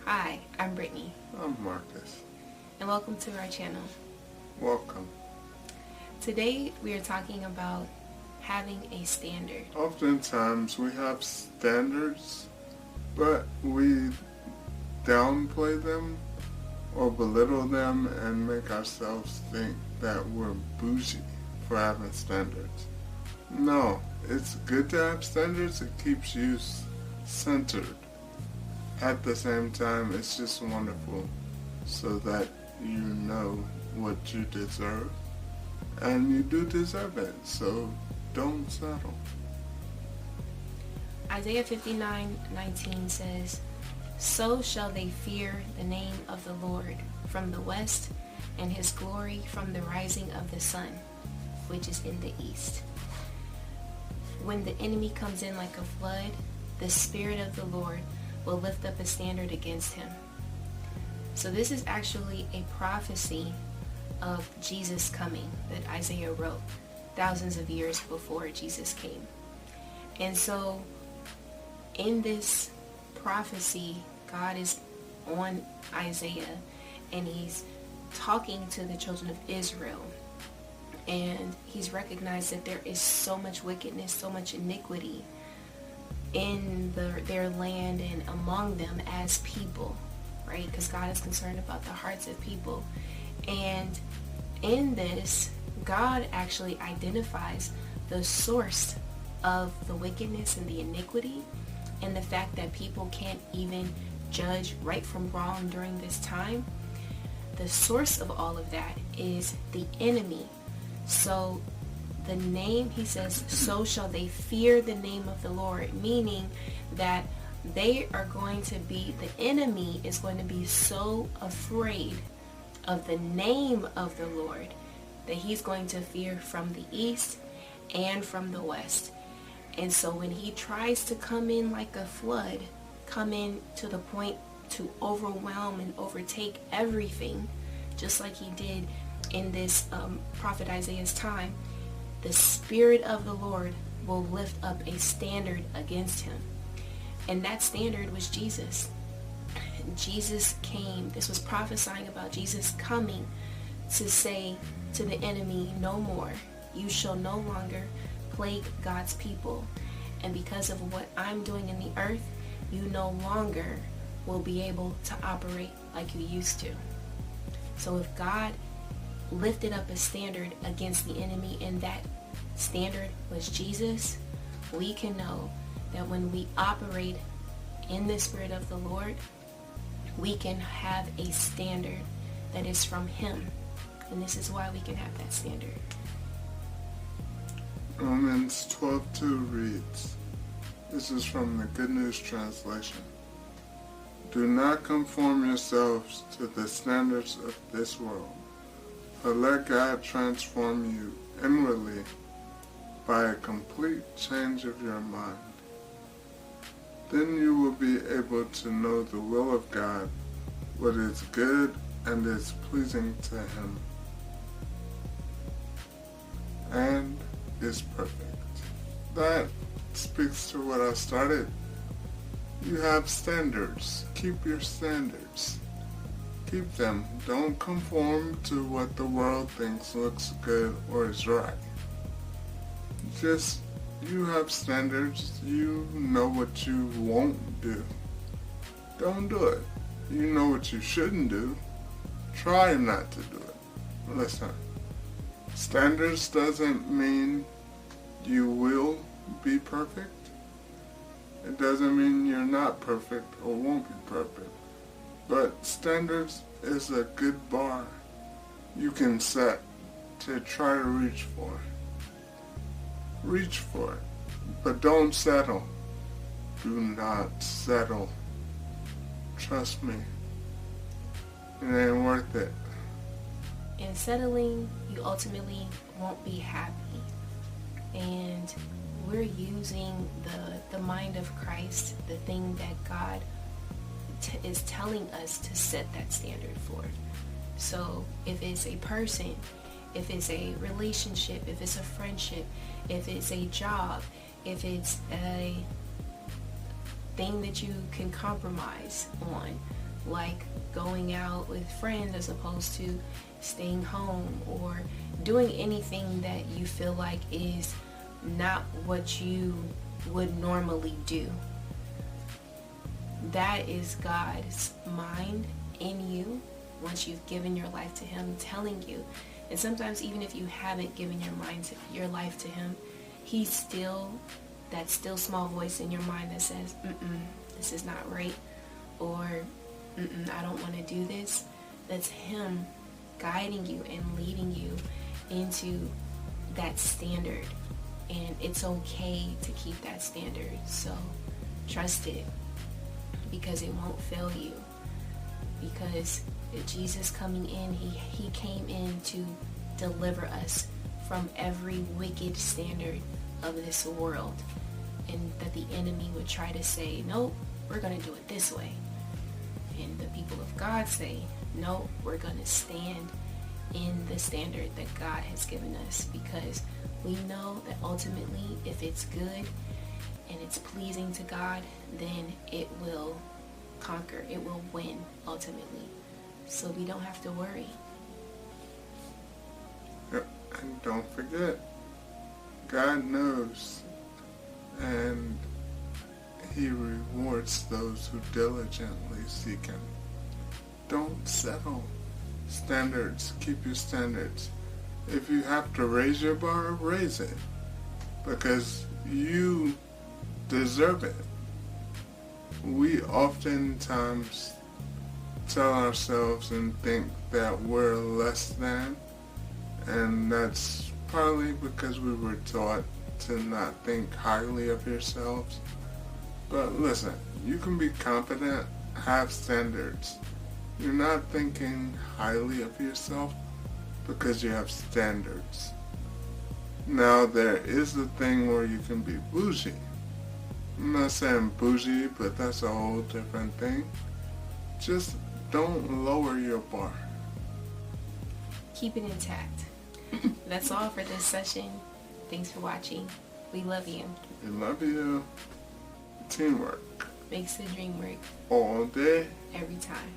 Hi, I'm Brittany, I'm Marcus. and welcome to our channel. Welcome. Today we are talking about having a standard. Oftentimes we have standards, but we downplay them or belittle them and make ourselves think that we're bougie for having standards. No, it's good to have standards. It keeps you centered. At the same time, it's just wonderful so that you know what you deserve. And you do deserve it, so don't settle. Isaiah 59:19 says, "So shall they fear the name of the Lord from the west, and his glory from the rising of the sun, which is in the east." When the enemy comes in like a flood, the Spirit of the Lord will lift up a standard against him. So this is actually a prophecy of Jesus coming that Isaiah wrote thousands of years before Jesus came. And so in this prophecy, God is on Isaiah and he's talking to the children of Israel. And he's recognized that there is so much wickedness, so much iniquity in their land and among them as people, right? Because God is concerned about the hearts of people. And in this, God actually identifies the source of the wickedness and the iniquity, and the fact that people can't even judge right from wrong during this time. The source of all of that is the enemy. So the name, he says, so shall they fear the name of the Lord, meaning that they are going to be, the enemy is going to be so afraid of the name of the Lord that he's going to fear from the east and from the west. And so when he tries to come in like a flood, come in to the point to overwhelm and overtake everything, just like he did in this prophet Isaiah's time, the Spirit of the Lord will lift up a standard against him. And that standard was Jesus. Jesus came. This was prophesying about Jesus coming to say to the enemy, no more. You shall no longer plague God's people. And because of what I'm doing in the earth, you no longer will be able to operate like you used to. So if God lifted up a standard against the enemy, and that standard was Jesus, we can know that when we operate in the Spirit of the Lord, we can have a standard that is from him. And this is why we can have that standard. Romans 12:2 reads, this is from the Good News Translation, "Do not conform yourselves to the standards of this world, but let God transform you inwardly by a complete change of your mind. Then you will be able to know the will of God, what is good and is pleasing to him, and is perfect." That speaks to what I started. You have standards. Keep your standards. Keep them. Don't conform to what the world thinks looks good or is right. Just, you have standards. You know what you won't do. Don't do it. You know what you shouldn't do. Try not to do it. Listen, standards doesn't mean you will be perfect. It doesn't mean you're not perfect or won't be perfect. But standards is a good bar you can set to try to reach for. Reach for it, but don't settle. Do not settle. Trust me, it ain't worth it. In settling, you ultimately won't be happy. And we're using the mind of Christ, the thing that God is telling us to set that standard for. So if it's a person, if it's a relationship, if it's a friendship, if it's a job, if it's a thing that you can compromise on, like going out with friends as opposed to staying home, or doing anything that you feel like is not what you would normally do. That is God's mind in you once you've given your life to Him, telling you. And sometimes even if you haven't given your life to Him, He's still, that still small voice in your mind that says, this is not right, or I don't want to do this. That's Him guiding you and leading you into that standard. And it's okay to keep that standard. So trust it, because it won't fail you. Because Jesus coming in, he came in to deliver us from every wicked standard of this world. And that the enemy would try to say, nope, we're going to do it this way. And the people of God say, no, we're going to stand in the standard that God has given us, because we know that ultimately if it's good and it's pleasing to God, then it will conquer, it will win ultimately. So we don't have to worry. Yep. And don't forget, God knows, and He rewards those who diligently seek Him. Don't settle. Standards. Keep your standards. If you have to raise your bar, raise it. Because you deserve it. We oftentimes tell ourselves and think that we're less than, and that's partly because we were taught to not think highly of yourselves. But listen, you can be confident, have standards. You're not thinking highly of yourself because you have standards. Now, there is a thing where you can be bougie. I'm not saying bougie, but that's a whole different thing. Just don't lower your bar. Keep it intact. That's all for this session. Thanks for watching. We love you. We love you. Teamwork. Makes the dream work. All day. Every time.